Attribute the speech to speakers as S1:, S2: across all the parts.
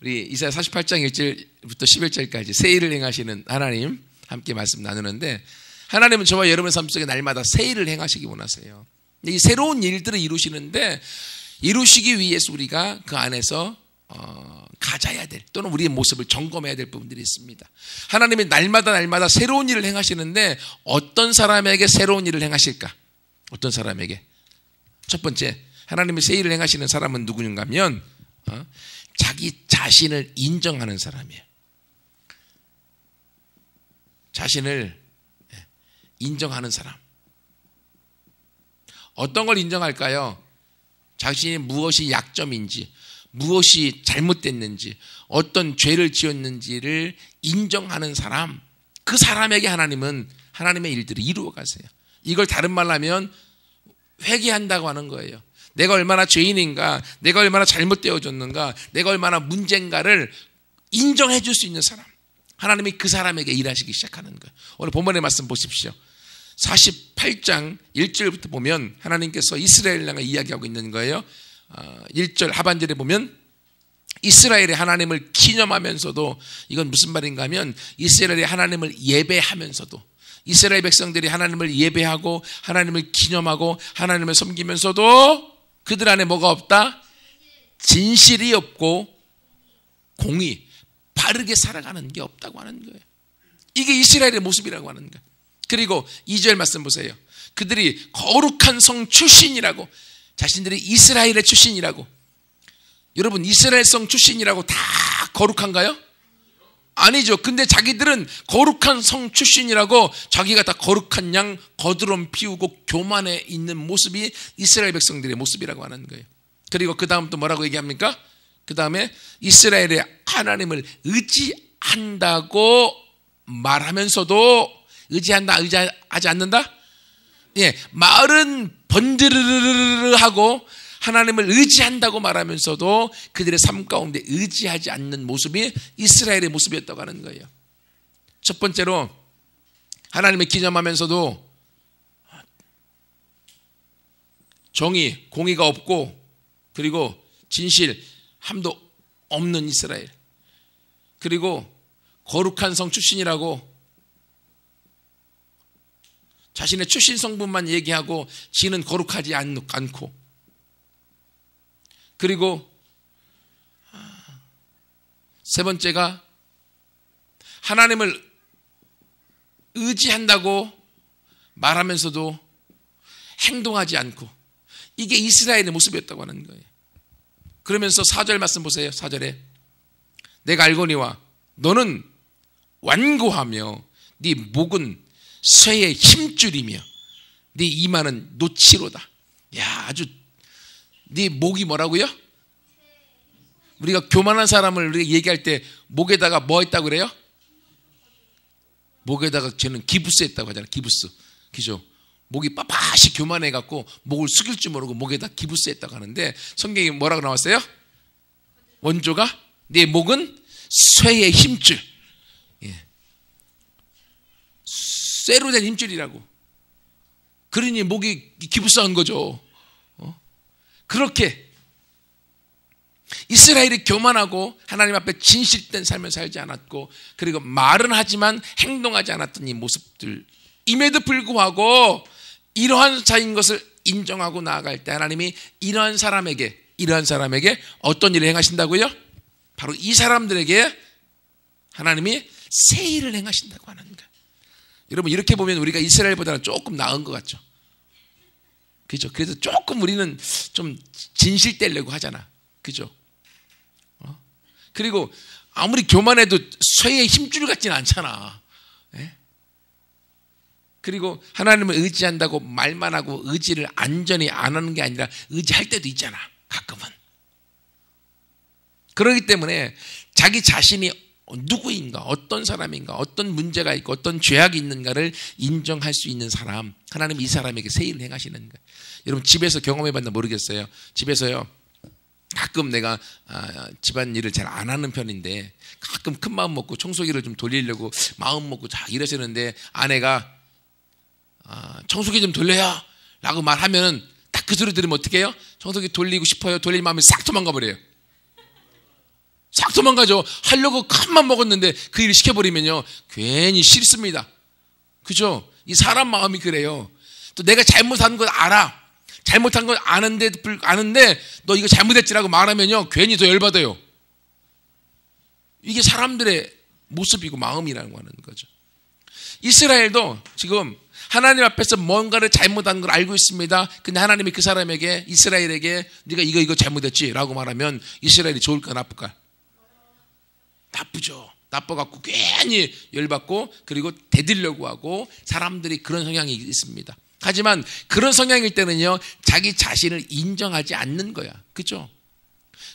S1: 우리 이사야 48장 1절부터 11절까지 새 일을 행하시는 하나님 함께 말씀 나누는데, 하나님은 저와 여러분의 삶 속에 날마다 새 일을 행하시기 원하세요. 이 새로운 일들을 이루시는데, 이루시기 위해서 우리가 그 안에서 가져야 될, 또는 우리의 모습을 점검해야 될 부분들이 있습니다. 하나님이 날마다 새로운 일을 행하시는데, 어떤 사람에게 새로운 일을 행하실까? 어떤 사람에게? 첫 번째, 하나님이 새 일을 행하시는 사람은 누구인가 하면 자기 자신을 인정하는 사람이에요. 자신을 인정하는 사람. 어떤 걸 인정할까요? 자신이 무엇이 약점인지, 무엇이 잘못됐는지, 어떤 죄를 지었는지를 인정하는 사람, 그 사람에게 하나님은 하나님의 일들을 이루어 가세요. 이걸 다른 말로 하면 회개한다고 하는 거예요. 내가 얼마나 죄인인가, 내가 얼마나 잘못되어졌는가, 내가 얼마나 문제인가를 인정해 줄 수 있는 사람, 하나님이 그 사람에게 일하시기 시작하는 거예요. 오늘 본문의 말씀 보십시오. 48장 1절부터 보면 하나님께서 이스라엘을 향해 이야기하고 있는 거예요. 1절 하반절에 보면 이스라엘의 하나님을 기념하면서도, 이건 무슨 말인가 하면 이스라엘의 하나님을 예배하면서도, 이스라엘 백성들이 하나님을 예배하고 하나님을 기념하고 하나님을 섬기면서도 그들 안에 뭐가 없다? 진실이 없고 공의, 바르게 살아가는 게 없다고 하는 거예요. 이게 이스라엘의 모습이라고 하는 거예요. 그리고 2절 말씀 보세요. 그들이 거룩한 성 출신이라고, 자신들이 이스라엘의 출신이라고. 여러분, 이스라엘 성 출신이라고 다 거룩한가요? 아니죠. 근데 자기들은 거룩한 성 출신이라고 자기가 다 거룩한 양 거드름 피우고 교만해 있는 모습이 이스라엘 백성들의 모습이라고 하는 거예요. 그리고 그 다음 또 뭐라고 얘기합니까? 그 다음에 이스라엘의 하나님을 의지한다고 말하면서도, 의지하지 않는다? 예, 말은 번드르르르 하고 하나님을 의지한다고 말하면서도 그들의 삶 가운데 의지하지 않는 모습이 이스라엘의 모습이었다고 하는 거예요. 첫 번째로, 하나님을 기념하면서도 정의, 공의가 없고, 그리고 진실, 함도 없는 이스라엘. 그리고 거룩한 성 출신이라고 자신의 출신 성분만 얘기하고 지는 거룩하지 않고, 그리고 세 번째가 하나님을 의지한다고 말하면서도 행동하지 않고, 이게 이스라엘의 모습이었다고 하는 거예요. 그러면서 4절 말씀 보세요. 4절에 내가 알거니와 너는 완고하며 네 목은 쇠의 힘줄이며 네 이마는 노치로다. 야, 아주 네 목이 뭐라고요? 우리가 교만한 사람을 우리가 얘기할 때 목에다가 뭐 했다고 그래요? 목에다가 쟤는 기부스 했다고 하잖아요. 기부스. 그죠? 목이 빳빳이 교만해갖고 목을 숙일 줄 모르고 목에다 기부스 했다고 하는데, 성경에 뭐라고 나왔어요? 원조가 네 목은 쇠의 힘줄. 예. 쇠로 된 힘줄이라고. 그러니 목이 기부스한 거죠. 그렇게 이스라엘이 교만하고 하나님 앞에 진실된 삶을 살지 않았고, 그리고 말은 하지만 행동하지 않았던 이 모습들임에도 불구하고 이러한 자인 것을 인정하고 나아갈 때 하나님이 이러한 사람에게 어떤 일을 행하신다고요? 바로 이 사람들에게 하나님이 새 일을 행하신다고 하는 거예요. 여러분, 이렇게 보면 우리가 이스라엘보다는 조금 나은 것 같죠? 그죠? 그래서 조금 우리는 좀 진실되려고 하잖아. 그죠? 그리고 아무리 교만해도 쇠의 힘줄 같지는 않잖아. 예? 그리고 하나님을 의지한다고 말만 하고 의지를 안전히 안 하는 게 아니라 의지할 때도 있잖아. 가끔은. 그렇기 때문에 자기 자신이 누구인가, 어떤 사람인가, 어떤 문제가 있고 어떤 죄악이 있는가를 인정할 수 있는 사람, 하나님 이 사람에게 새 일을 행하시는 거예요. 여러분, 집에서 경험해봤나 모르겠어요. 집에서요, 가끔 내가 집안일을 잘 안 하는 편인데 가끔 큰 마음 먹고 청소기를 좀 돌리려고 마음 먹고 자 이러시는데 아내가 청소기 좀 돌려요 라고 말하면 딱 그 소리 들으면 어떻게 해요? 청소기 돌리고 싶어요. 돌릴 마음이 싹 도망가 버려요. 싹 막 도망가죠. 하려고 큰맘 먹었는데 그 일을 시켜버리면요, 괜히 싫습니다. 그죠? 이 사람 마음이 그래요. 또 내가 잘못한 걸 알아. 잘못한 걸 아는데 너 이거 잘못했지라고 말하면요, 괜히 더 열받아요. 이게 사람들의 모습이고 마음이라는 거죠. 이스라엘도 지금 하나님 앞에서 뭔가를 잘못한 걸 알고 있습니다. 근데 하나님이 그 사람에게, 이스라엘에게 네가 이거 잘못했지 라고 말하면 이스라엘이 좋을까 나쁠까? 나쁘죠. 나빠갖고 괜히 열받고, 그리고 대들려고 하고, 사람들이 그런 성향이 있습니다. 하지만 그런 성향일 때는요, 자기 자신을 인정하지 않는 거야. 그죠?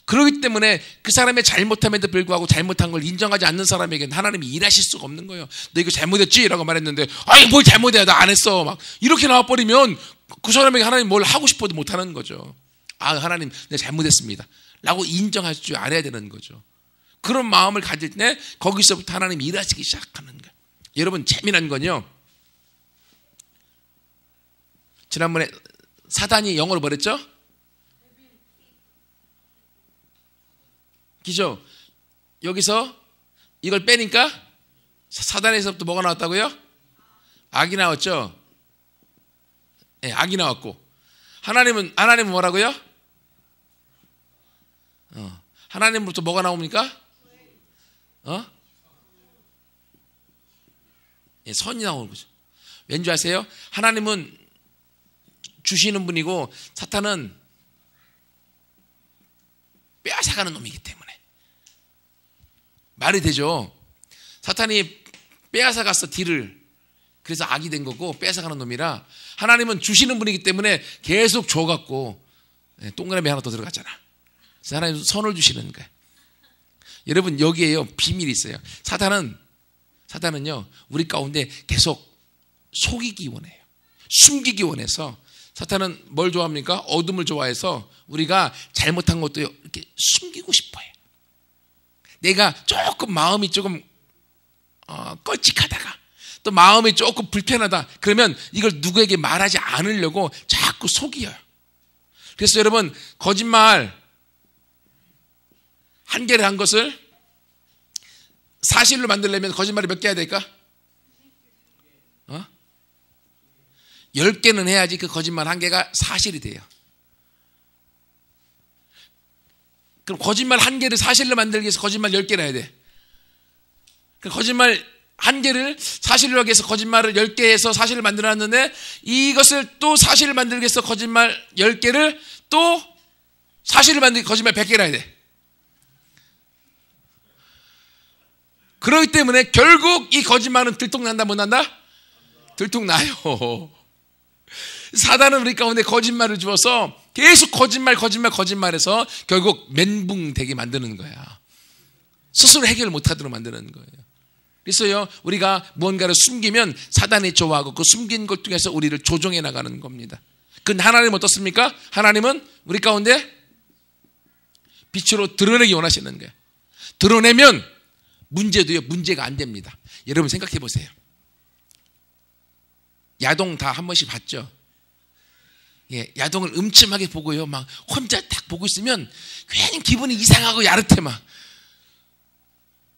S1: 그렇기 때문에 그 사람의 잘못함에도 불구하고 잘못한 걸 인정하지 않는 사람에게는 하나님이 일하실 수가 없는 거예요. 너 이거 잘못했지? 라고 말했는데, 아이 뭘 잘못해, 나 안 했어, 막 이렇게 나와버리면 그 사람에게 하나님 뭘 하고 싶어도 못하는 거죠. 아, 하나님 내가 잘못했습니다 라고 인정할 줄 알아야 되는 거죠. 그런 마음을 가질 때 거기서부터 하나님이 일하시기 시작하는 거예요. 여러분, 재미난 건요, 지난번에 사단이 영어로 뭐랬죠? 그죠? 여기서 이걸 빼니까 사단에서부터 뭐가 나왔다고요? 악이 나왔죠? 네, 악이 나왔고, 하나님은 뭐라고요? 하나님으로부터 뭐가 나옵니까? 예, 선이 나오는 거죠. 왠지 아세요? 하나님은 주시는 분이고 사탄은 빼앗아가는 놈이기 때문에. 말이 되죠? 사탄이 빼앗아갔어, 딜을. 그래서 악이 된 거고 빼앗아가는 놈이라, 하나님은 주시는 분이기 때문에 계속 줘갖고 동그라미 하나 더 들어갔잖아. 그래서 하나님 선을 주시는 거예요. 여러분, 여기에요 비밀이 있어요. 사탄은요 우리 가운데 계속 속이기 원해요. 숨기기 원해서. 사탄은 뭘 좋아합니까? 어둠을 좋아해서 우리가 잘못한 것도 이렇게 숨기고 싶어요. 내가 조금 마음이 조금 껄찍하다가 또 마음이 조금 불편하다 그러면 이걸 누구에게 말하지 않으려고 자꾸 속여요. 그래서 여러분, 거짓말 한 개를 한 것을 사실로 만들려면 거짓말이 몇 개 해야 될까? 10개는 해야지 그 거짓말 한 개가 사실이 돼요. 그럼 거짓말 한 개를 사실로 만들기 위해서 거짓말 10개를 해야 돼. 거짓말 한 개를 사실로 하기 위해서 거짓말을 10개 해서 사실을 만들어놨는데, 이것을 또 사실을 만들기 위해서 거짓말 10개를 또 사실을 만들기 거짓말 100개를 해야 돼. 그렇기 때문에 결국 이 거짓말은 들통난다 못 난다? 들통나요. 사단은 우리 가운데 거짓말을 주어서 계속 거짓말해서 결국 멘붕되게 만드는 거야. 스스로 해결을 못하도록 만드는 거예요. 그래서요, 우리가 무언가를 숨기면 사단이 좋아하고 그 숨긴 것 중에서 우리를 조종해 나가는 겁니다. 근데 하나님은 어떻습니까? 하나님은 우리 가운데 빛으로 드러내기 원하시는 거예요. 드러내면 문제가 안 됩니다. 여러분 생각해 보세요. 야동 다 한 번씩 봤죠? 예, 야동을 음침하게 보고요, 막 혼자 딱 보고 있으면 괜히 기분이 이상하고 야릇해 막.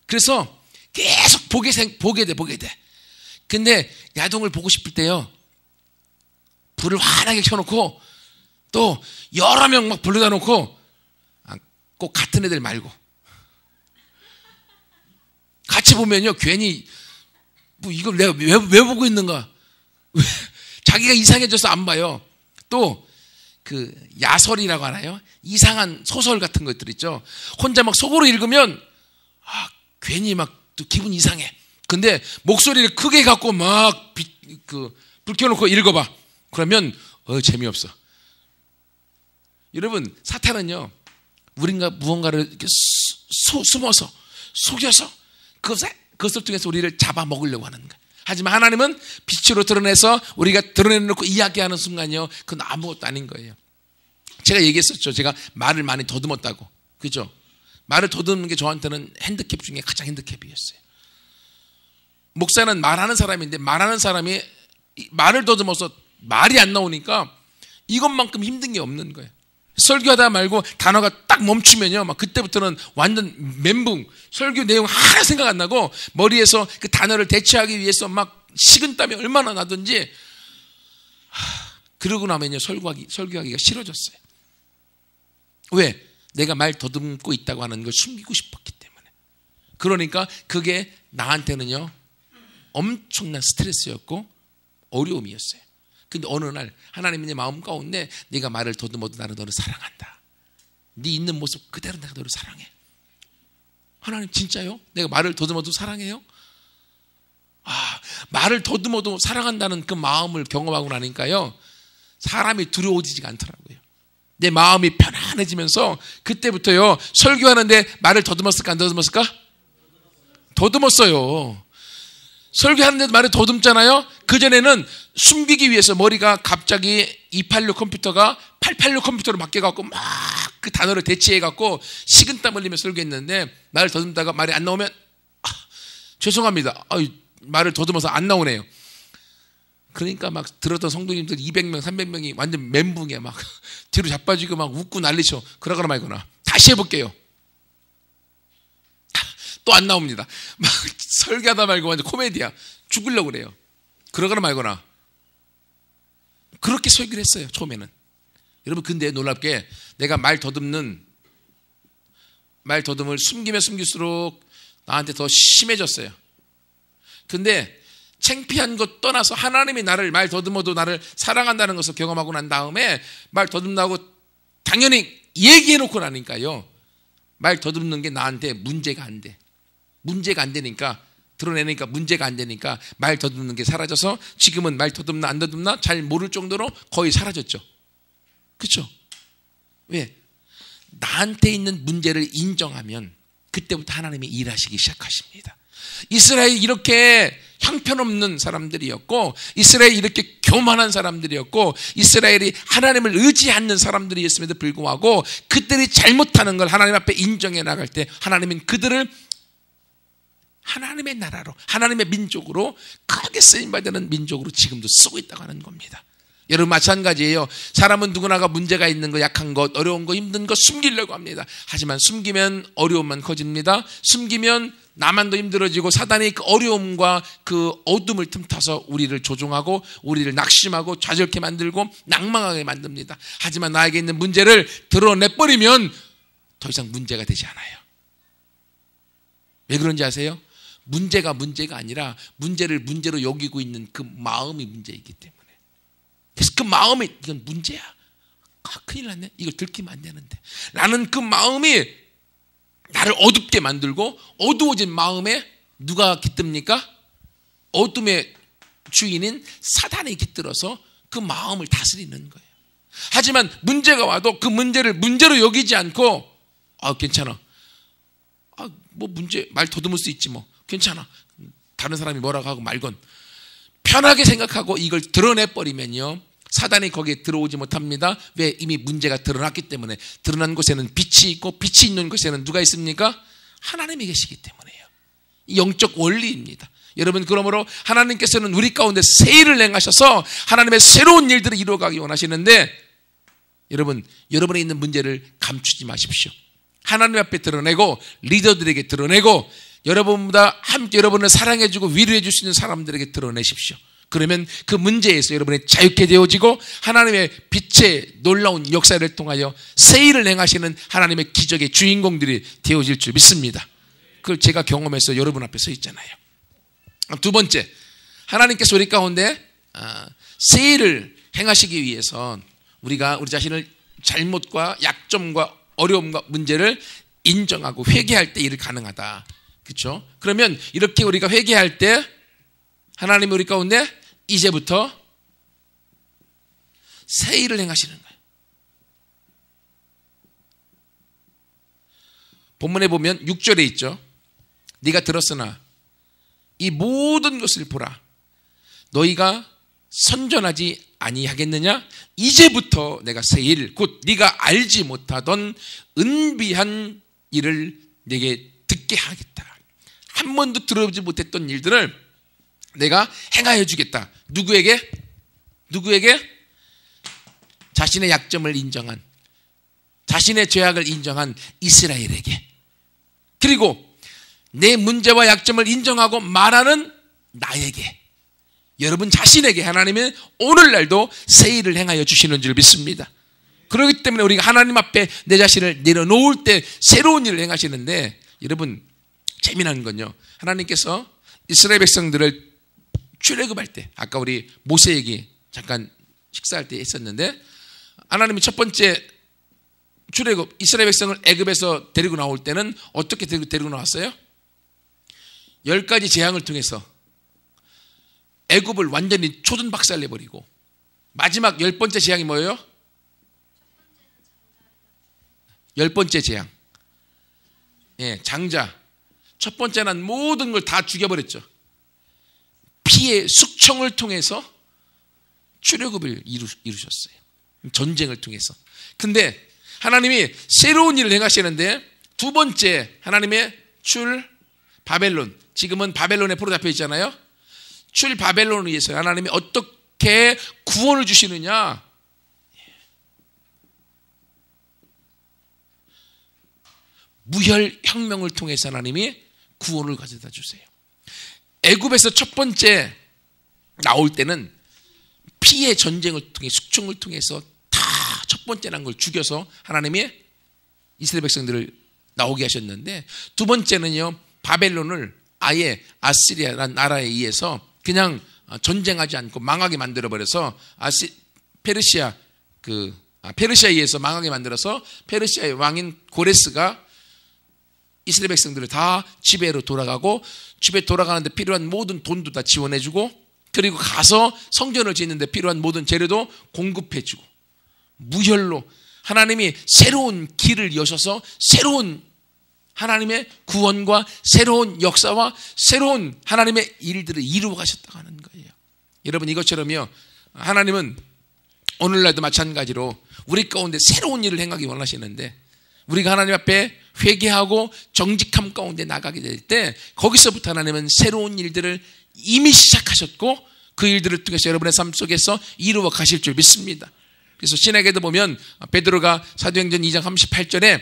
S1: 그래서 계속 보게 돼. 근데 야동을 보고 싶을 때요, 불을 환하게 켜놓고 또 여러 명 막 불러다 놓고, 꼭 같은 애들 말고 같이 보면요, 괜히 뭐 이걸 내가 왜 보고 있는가, 자기가 이상해져서 안 봐요. 또 그 야설이라고 하나요? 이상한 소설 같은 것들 있죠. 혼자 막 속으로 읽으면 괜히 막 또 기분 이상해. 근데 목소리를 크게 갖고 막 불 켜놓고 읽어봐. 그러면 재미없어. 여러분, 사탄은요 우리가 무언가를 이렇게 숨어서 속여서 그것을 통해서 우리를 잡아먹으려고 하는 거예요. 하지만 하나님은 빛으로 드러내서 우리가 드러내놓고 이야기하는 순간이요, 그건 아무것도 아닌 거예요. 제가 얘기했었죠. 제가 말을 많이 더듬었다고. 그죠? 말을 더듬는 게 저한테는 핸디캡 중에 가장 핸디캡이었어요. 목사는 말하는 사람인데 말하는 사람이 말을 더듬어서 말이 안 나오니까 이것만큼 힘든 게 없는 거예요. 설교하다 말고 단어가 딱 멈추면요, 막 그때부터는 완전 멘붕, 설교 내용 하나 생각 안 나고 머리에서 그 단어를 대체하기 위해서 막 식은땀이 얼마나 나든지, 그러고 나면요 설교하기가 싫어졌어요. 왜? 내가 말 더듬고 있다고 하는 걸 숨기고 싶었기 때문에. 그러니까 그게 나한테는요 엄청난 스트레스였고 어려움이었어요. 근데 어느 날 하나님이 내 마음 가운데 네가 말을 더듬어도 나는 너를 사랑한다. 네 있는 모습 그대로 내가 너를 사랑해. 하나님 진짜요? 내가 말을 더듬어도 사랑해요? 말을 더듬어도 사랑한다는 그 마음을 경험하고 나니까요 사람이 두려워지지가 않더라고요. 내 마음이 편안해지면서 그때부터요 설교하는데 말을 더듬었을까 안 더듬었을까? 더듬었어요. 설교하는데도 말을 더듬잖아요. 그전에는 숨기기 위해서 머리가 갑자기 286 컴퓨터가 886 컴퓨터로 바뀌어갖고 막 그 단어를 대체해갖고 식은땀 흘리며 설교했는데, 말을 더듬다가 말이 안 나오면 죄송합니다. 말을 더듬어서 안 나오네요. 그러니까 막 들었던 성도님들 200명 300명이 완전 멘붕에 막 뒤로 자빠지고 막 웃고 난리쳐. 그러거나 말거나. 다시 해볼게요. 또 안 나옵니다. 막 설교하다 말고 완전 코미디야. 죽으려고 그래요. 그러거나 말거나. 그렇게 설교를 했어요 처음에는. 여러분 근데 놀랍게 내가 말 더듬을 숨기면 숨길수록 나한테 더 심해졌어요. 근데 창피한 것 떠나서 하나님이 나를 말 더듬어도 나를 사랑한다는 것을 경험하고 난 다음에 말 더듬다고 당연히 얘기해놓고 나니까요 말 더듬는 게 나한테 문제가 안 돼. 문제가 안 되니까, 드러내니까 문제가 안 되니까 말 더듬는 게 사라져서 지금은 말 더듬나 안 더듬나 잘 모를 정도로 거의 사라졌죠. 그렇죠? 왜? 나한테 있는 문제를 인정하면 그때부터 하나님이 일하시기 시작하십니다. 이스라엘이 이렇게 형편없는 사람들이었고, 이스라엘이 이렇게 교만한 사람들이었고, 이스라엘이 하나님을 의지하지 않는 사람들이었음에도 불구하고 그들이 잘못하는 걸 하나님 앞에 인정해 나갈 때 하나님은 그들을 하나님의 나라로, 하나님의 민족으로, 크게 쓰임받는 민족으로 지금도 쓰고 있다고 하는 겁니다. 여러분 마찬가지예요. 사람은 누구나가 문제가 있는 거, 약한 것, 어려운 거, 힘든 거 숨기려고 합니다. 하지만 숨기면 어려움만 커집니다. 숨기면 나만 더 힘들어지고 사단이 그 어려움과 그 어둠을 틈타서 우리를 조종하고 우리를 낙심하고 좌절케 만들고 낭망하게 만듭니다. 하지만 나에게 있는 문제를 드러내버리면 더 이상 문제가 되지 않아요. 왜 그런지 아세요? 문제가 아니라 문제를 문제로 여기고 있는 그 마음이 문제이기 때문에. 그래서 그 마음이 이건 문제야. 큰일 났네. 이걸 들키면 안 되는데. 라는 그 마음이 나를 어둡게 만들고, 어두워진 마음에 누가 깃듭니까? 어둠의 주인인 사단이 깃들어서 그 마음을 다스리는 거예요. 하지만 문제가 와도 그 문제를 문제로 여기지 않고 괜찮아. 뭐 문제 말 더듬을 수 있지 뭐. 괜찮아. 다른 사람이 뭐라고 하고 말건. 편하게 생각하고 이걸 드러내버리면요 사단이 거기에 들어오지 못합니다. 왜? 이미 문제가 드러났기 때문에. 드러난 곳에는 빛이 있고 빛이 있는 곳에는 누가 있습니까? 하나님이 계시기 때문에요. 영적 원리입니다. 여러분 그러므로 하나님께서는 우리 가운데 새 일을 행하셔서 하나님의 새로운 일들을 이루어가기 원하시는데, 여러분에 있는 문제를 감추지 마십시오. 하나님 앞에 드러내고 리더들에게 드러내고 여러분보다 함께 여러분을 사랑해주고 위로해 줄 수 있는 사람들에게 드러내십시오. 그러면 그 문제에서 여러분이 자유케 되어지고 하나님의 빛의 놀라운 역사를 통하여 새 일을 행하시는 하나님의 기적의 주인공들이 되어질 줄 믿습니다. 그걸 제가 경험해서 여러분 앞에 서 있잖아요. 두 번째, 하나님께서 우리 가운데 새 일을 행하시기 위해서 우리가 우리 자신을 잘못과 약점과 어려움과 문제를 인정하고 회개할 때 일이 가능하다. 그렇죠? 그러면 이렇게 우리가 회개할 때 하나님이 우리 가운데 이제부터 새 일을 행하시는 거예요. 본문에 보면 6절에 있죠. 네가 들었으나 이 모든 것을 보라. 너희가 선전하지 아니하겠느냐? 이제부터 내가 새 일, 곧 네가 알지 못하던 은비한 일을 네게 듣게 하겠다. 한 번도 들어보지 못했던 일들을 내가 행하여 주겠다. 누구에게? 자신의 약점을 인정한, 자신의 죄악을 인정한 이스라엘에게, 그리고 내 문제와 약점을 인정하고 말하는 나에게, 여러분 자신에게 하나님은 오늘날도 새 일을 행하여 주시는 줄 믿습니다. 그렇기 때문에 우리가 하나님 앞에 내 자신을 내려놓을 때 새로운 일을 행하시는데, 여러분 재미난 건요, 하나님께서 이스라엘 백성들을 출애굽할 때, 아까 우리 모세 얘기 잠깐 식사할 때 했었는데, 하나님이 첫 번째 출애굽, 이스라엘 백성을 애굽에서 데리고 나올 때는 어떻게 데리고 나왔어요? 10가지 재앙을 통해서 애굽을 완전히 초전박살내버리고, 마지막 10번째 재앙이 뭐예요? 10번째 재앙, 장자. 첫 번째는 모든 걸 다 죽여버렸죠. 피의 숙청을 통해서 출애굽을 이루셨어요. 전쟁을 통해서. 근데 하나님이 새로운 일을 행하시는데, 두 번째 하나님의 바벨론, 지금은 바벨론에 포로 잡혀 있잖아요. 바벨론을 위해서 하나님이 어떻게 구원을 주시느냐, 무혈혁명을 통해서 하나님이 구원을 가져다 주세요. 애굽에서 첫 번째 나올 때는 피의 전쟁을 통해, 숙청을 통해서 다 첫 번째 난 걸 죽여서 하나님이 이스라엘 백성들을 나오게 하셨는데, 두 번째는요, 바벨론을 아예 아시리아라는 나라에 의해서 그냥 전쟁하지 않고 망하게 만들어버려서 페르시아에 의해서 망하게 만들어서 페르시아의 왕인 고레스가 이스라엘 백성들을 다 집에로 돌아가고, 집에 돌아가는데 필요한 모든 돈도 다 지원해주고, 그리고 가서 성전을 짓는데 필요한 모든 재료도 공급해주고, 무혈로 하나님이 새로운 길을 여셔서 새로운 하나님의 구원과 새로운 역사와 새로운 하나님의 일들을 이루어 가셨다고 하는 거예요. 여러분, 이것처럼요, 하나님은 오늘날도 마찬가지로 우리 가운데 새로운 일을 행하기 원하시는데, 우리가 하나님 앞에 회개하고 정직함 가운데 나가게 될 때, 거기서부터 하나님은 새로운 일들을 이미 시작하셨고, 그 일들을 통해서 여러분의 삶 속에서 이루어 가실 줄 믿습니다. 그래서 신약에도 보면 베드로가 사도행전 2장 38절에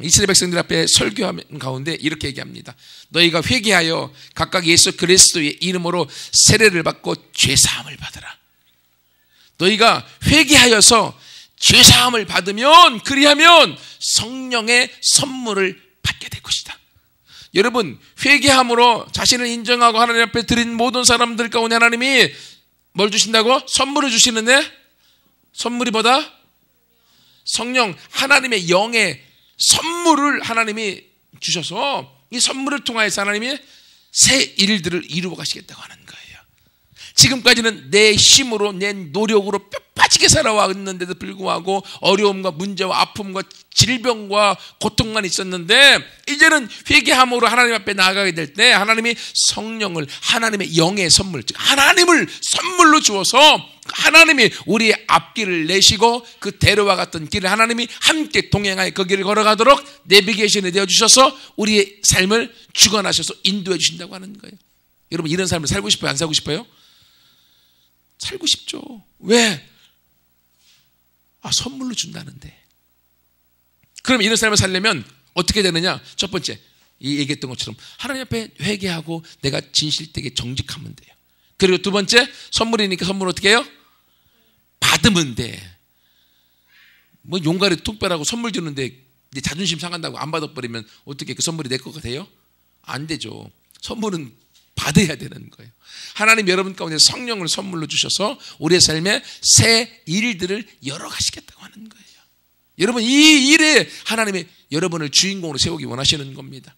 S1: 이스라엘 백성들 앞에 설교하는 가운데 이렇게 얘기합니다. 너희가 회개하여 각각 예수 그리스도의 이름으로 세례를 받고 죄사함을 받으라. 너희가 회개하여서 죄사함을 받으면, 그리하면 성령의 선물을 받게 될 것이다. 여러분, 회개함으로 자신을 인정하고 하나님 앞에 드린 모든 사람들 가운데 하나님이 뭘 주신다고? 선물을 주시는데, 선물이 뭐다? 성령, 하나님의 영의 선물을 하나님이 주셔서 이 선물을 통하여서 하나님이 새 일들을 이루어 가시겠다고 하는 거예요. 지금까지는 내 힘으로, 내 노력으로 뼈 빠지게 살아왔는데도 불구하고 어려움과 문제와 아픔과 질병과 고통만 있었는데, 이제는 회개함으로 하나님 앞에 나아가게 될 때 하나님이 성령을, 하나님의 영의 선물, 즉 하나님을 선물로 주어서 하나님이 우리의 앞길을 내시고 그 대로와 같은 길을 하나님이 함께 동행하여 그 길을 걸어가도록 내비게이션이 되어주셔서 우리의 삶을 주관하셔서 인도해 주신다고 하는 거예요. 여러분, 이런 삶을 살고 싶어요? 안 살고 싶어요? 살고 싶죠. 왜? 선물로 준다는데. 그럼 이런 삶을 살려면 어떻게 되느냐? 첫 번째, 이 얘기했던 것처럼 하나님 앞에 회개하고 내가 진실되게 정직하면 돼요. 그리고 두 번째, 선물이니까 선물 어떻게 해요? 받으면 돼. 뭐 용가리 툭 빼라고 선물 주는데 내 자존심 상한다고 안 받아버리면 어떻게 그 선물이 내 거가 돼요? 안 되죠. 선물은 받아야 되는 거예요. 하나님 여러분 가운데 성령을 선물로 주셔서 우리의 삶에 새 일들을 열어가시겠다고 하는 거예요. 여러분, 이 일에 하나님이 여러분을 주인공으로 세우기 원하시는 겁니다.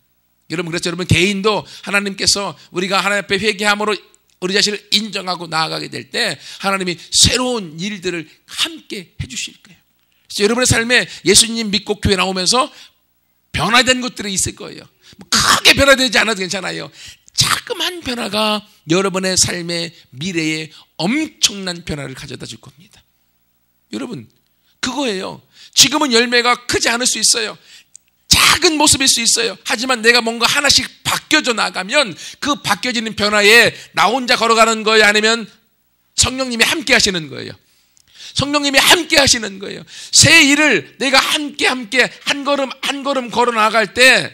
S1: 여러분, 그래서 여러분 개인도 하나님께서 우리가 하나님 앞에 회개함으로 우리 자신을 인정하고 나아가게 될 때 하나님이 새로운 일들을 함께 해주실 거예요. 그래서 여러분의 삶에 예수님 믿고 교회 나오면서 변화된 것들이 있을 거예요. 크게 변화되지 않아도 괜찮아요. 자그만 변화가 여러분의 삶의 미래에 엄청난 변화를 가져다 줄 겁니다. 여러분, 그거예요. 지금은 열매가 크지 않을 수 있어요. 작은 모습일 수 있어요. 하지만 내가 뭔가 하나씩 바뀌어져 나가면 그 바뀌어지는 변화에 나 혼자 걸어가는 거예요? 아니면 성령님이 함께 하시는 거예요? 성령님이 함께 하시는 거예요. 새 일을 내가 함께 한 걸음 한 걸음 걸어 나갈 때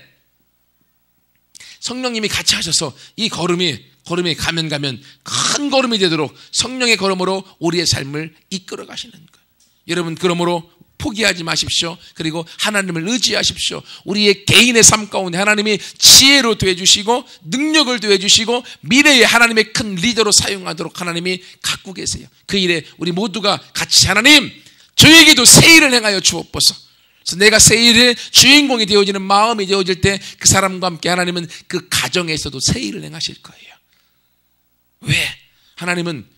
S1: 성령님이 같이 하셔서 이 걸음이 가면 큰 걸음이 되도록 성령의 걸음으로 우리의 삶을 이끌어 가시는 거예요. 여러분, 그러므로 포기하지 마십시오. 그리고 하나님을 의지하십시오. 우리의 개인의 삶 가운데 하나님이 지혜로 도와주시고 능력을 도와주시고 미래에 하나님의 큰 리더로 사용하도록 하나님이 갖고 계세요. 그 일에 우리 모두가 같이 하나님, 저에게도 새 일을 행하여 주옵소서. 그래서 내가 새 일의 주인공이 되어지는 마음이 되어질 때 그 사람과 함께 하나님은 그 가정에서도 새 일을 행하실 거예요. 왜? 하나님은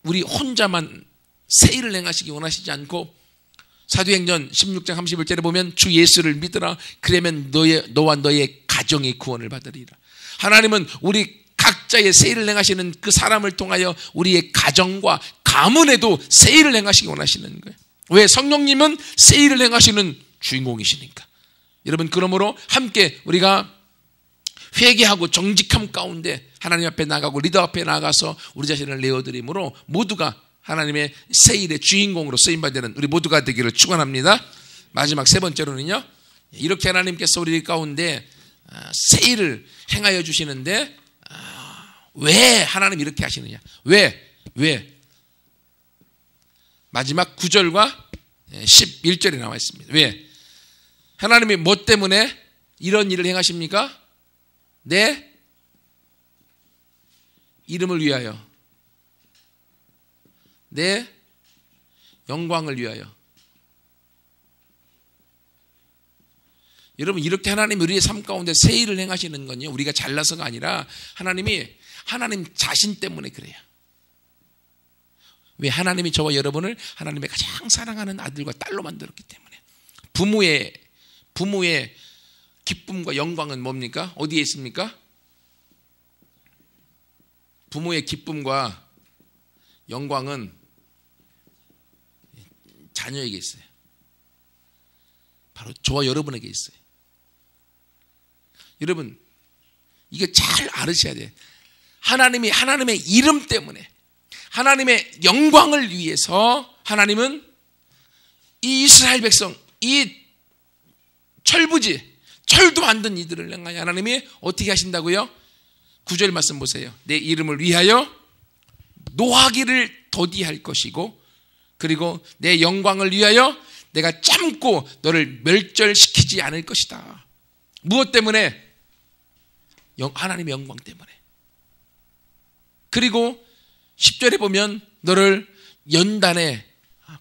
S1: 우리 혼자만 새 일을 행하시기 원하시지 않고 사도행전 16장 31절에 보면 주 예수를 믿으라. 그러면 너와 너의 가정이 구원을 받으리라. 하나님은 우리 각자의 새 일을 행하시는 그 사람을 통하여 우리의 가정과 가문에도 새 일을 행하시기 원하시는 거예요. 왜? 성령님은 새 일을 행하시는 주인공이시니까. 여러분, 그러므로 함께 우리가 회개하고 정직함 가운데 하나님 앞에 나가고 리더 앞에 나가서 우리 자신을 내어드림으로 모두가 하나님의 새 일의 주인공으로 쓰임받는 우리 모두가 되기를 축원합니다. 마지막 세 번째로는요, 이렇게 하나님께서 우리 가운데 새 일을 행하여 주시는데 왜 하나님 이렇게 하시느냐? 왜? 마지막 9절과 11절에 나와 있습니다. 왜? 하나님이 뭐 때문에 이런 일을 행하십니까? 내 이름을 위하여, 내 영광을 위하여. 여러분, 이렇게 하나님이 우리의 삶 가운데 새 일을 행하시는 건요, 우리가 잘나서가 아니라 하나님이 하나님 자신 때문에 그래요. 왜? 하나님이 저와 여러분을 하나님의 가장 사랑하는 아들과 딸로 만들었기 때문에. 부모의 기쁨과 영광은 뭡니까? 어디에 있습니까? 부모의 기쁨과 영광은 자녀에게 있어요. 바로 저와 여러분에게 있어요. 여러분, 이거 잘 알으셔야 돼요. 하나님의 이름 때문에, 하나님의 영광을 위해서 하나님은 이 이스라엘 백성, 이 철도 만든 이들을 향하여 하나님이 어떻게 하신다고요? 9절 말씀 보세요. 내 이름을 위하여 노하기를 더디할 것이고, 그리고 내 영광을 위하여 내가 참고 너를 멸절시키지 않을 것이다. 무엇 때문에? 하나님의 영광 때문에. 그리고 10절에 보면 너를 연단에,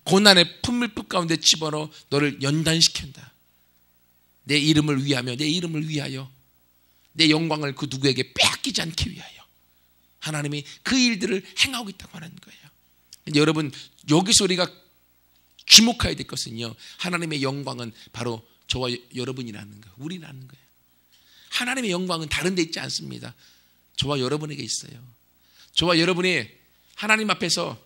S1: 고난의 풀물불 가운데 집어넣어 너를 연단시킨다. 내 이름을 위하며, 내 이름을 위하여, 내 영광을 그 누구에게 빼앗기지 않기 위하여 하나님이 그 일들을 행하고 있다고 하는 거예요. 여러분, 여기서 우리가 주목해야 될 것은요, 하나님의 영광은 바로 저와 여러분이라는 거예요. 우리라는 거예요. 하나님의 영광은 다른 데 있지 않습니다. 저와 여러분에게 있어요. 저와 여러분이 하나님 앞에서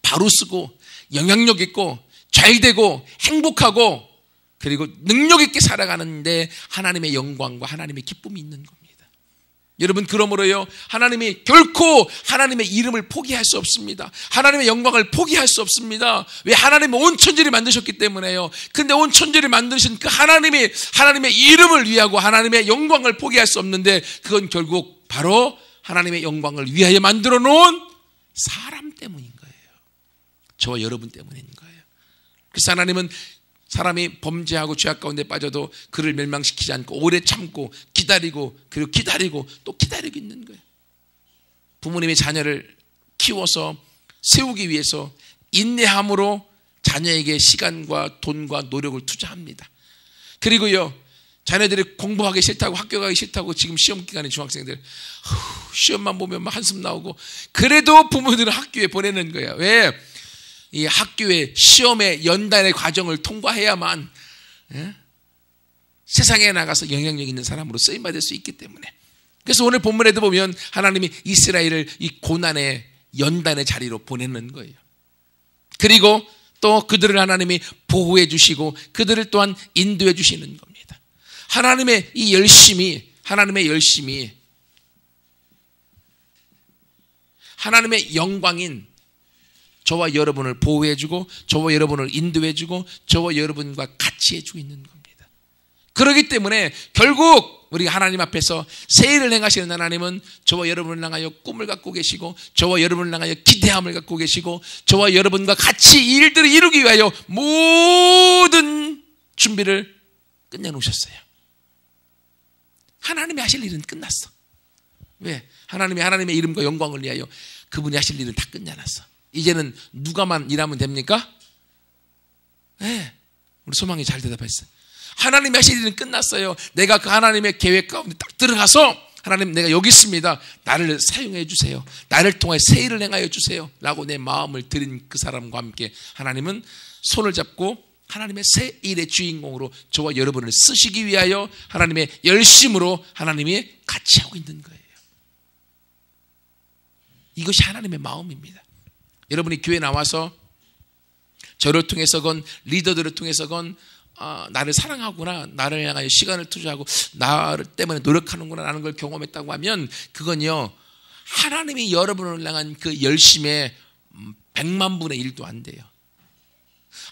S1: 바로 쓰고 영향력 있고 잘되고 행복하고 그리고 능력 있게 살아가는데 하나님의 영광과 하나님의 기쁨이 있는 겁니다. 여러분, 그러므로요, 하나님이 결코 하나님의 이름을 포기할 수 없습니다. 하나님의 영광을 포기할 수 없습니다. 왜? 하나님은 온 천지를 만드셨기 때문에요. 근데 온 천지를 만드신 그 하나님의 이름을 위하고 하나님의 영광을 포기할 수 없는데, 그건 결국 바로 하나님의 영광을 위하여 만들어 놓은 사람 때문인 거예요. 저와 여러분 때문인 거예요. 그래서 하나님은 사람이 범죄하고 죄악 가운데 빠져도 그를 멸망시키지 않고 오래 참고 기다리고, 그리고 기다리고 또 기다리고 있는 거예요. 부모님의 자녀를 키워서 세우기 위해서 인내함으로 자녀에게 시간과 돈과 노력을 투자합니다. 그리고요, 자녀들이 공부하기 싫다고, 학교 가기 싫다고, 지금 시험 기간에 중학생들 시험만 보면 막 한숨 나오고, 그래도 부모들은 학교에 보내는 거예요. 왜? 이 학교의 시험의 연단의 과정을 통과해야만 세상에 나가서 영향력 있는 사람으로 쓰임받을 수 있기 때문에. 그래서 오늘 본문에도 보면 하나님이 이스라엘을 이 고난의 연단의 자리로 보내는 거예요. 그리고 또 그들을 하나님이 보호해 주시고 그들을 또한 인도해 주시는 겁니다. 하나님의 이 열심이, 하나님의 영광인 저와 여러분을 보호해주고 저와 여러분을 인도해주고 저와 여러분과 같이 해주고 있는 겁니다. 그렇기 때문에 결국 우리 하나님 앞에서 새 일을 행하시는 하나님은 저와 여러분을 향하여 꿈을 갖고 계시고 저와 여러분을 향하여 기대함을 갖고 계시고 저와 여러분과 같이 이 일들을 이루기 위하여 모든 준비를 끝내놓으셨어요. 하나님이 하실 일은 끝났어. 왜? 하나님의 이름과 영광을 위하여 그분이 하실 일을 다 끝내놨어. 이제는 누가만 일하면 됩니까? 네. 우리 소망이 잘 대답했어요. 하나님이 하실 일은 끝났어요. 내가 그 하나님의 계획 가운데 딱 들어가서 하나님 내가 여기 있습니다. 나를 사용해 주세요. 나를 통해 새 일을 행하여 주세요. 라고 내 마음을 드린 그 사람과 함께 하나님은 손을 잡고 하나님의 새 일의 주인공으로 저와 여러분을 쓰시기 위하여 하나님의 열심으로 하나님이 같이 하고 있는 거예요. 이것이 하나님의 마음입니다. 여러분이 교회 나와서 저를 통해서건 리더들을 통해서건 나를 사랑하구나, 나를 향하여 시간을 투자하고 나를 때문에 노력하는구나 라는 걸 경험했다고 하면 그건요 하나님이 여러분을 향한 그 열심의 100만 분의 1도 안 돼요.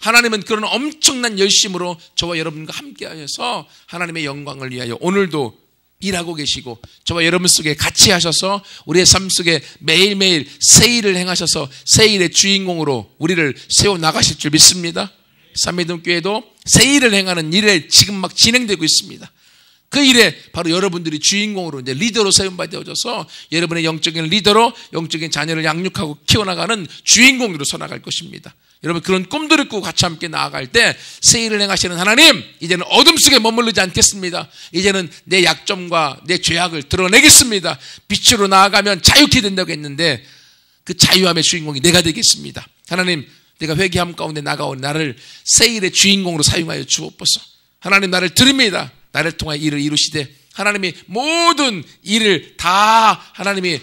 S1: 하나님은 그런 엄청난 열심으로 저와 여러분과 함께 하셔서 하나님의 영광을 위하여 오늘도 일하고 계시고 저와 여러분 속에 같이 하셔서 우리의 삶 속에 매일매일 새 일을 행하셔서 새 일의 주인공으로 우리를 세워나가실 줄 믿습니다. 삼미동교회도 새 일을 행하는 일에 지금 막 진행되고 있습니다. 그 일에 바로 여러분들이 주인공으로 이제 리더로 세움받아져서 여러분의 영적인 리더로 영적인 자녀를 양육하고 키워나가는 주인공으로 서나갈 것입니다. 여러분 그런 꿈들을 꾸고 같이 함께 나아갈 때 새 일을 행하시는 하나님 이제는 어둠 속에 머무르지 않겠습니다. 이제는 내 약점과 내 죄악을 드러내겠습니다. 빛으로 나아가면 자유케 된다고 했는데 그 자유함의 주인공이 내가 되겠습니다. 하나님 내가 회개함 가운데 나가온 나를 새 일의 주인공으로 사용하여 주옵소서. 하나님 나를 드립니다. 나를 통하여 일을 이루시되 하나님이 모든 일을 다 하나님이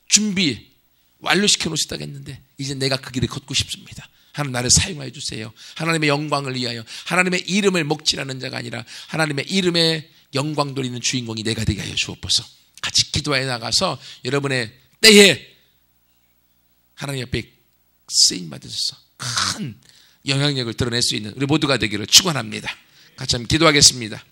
S1: 준비 완료시켜 놓으셨다고 했는데 이제 내가 그 길을 걷고 싶습니다. 하나님 나를 사용하여 주세요. 하나님의 영광을 위하여 하나님의 이름을 목질하는 자가 아니라 하나님의 이름에 영광 돌리는 주인공이 내가 되게 하여 주옵소서. 같이 기도해 나가서 여러분의 때에 하나님 앞에 쓰임 받으셔서 큰 영향력을 드러낼 수 있는 우리 모두가 되기를 축원합니다. 같이 한번 기도하겠습니다.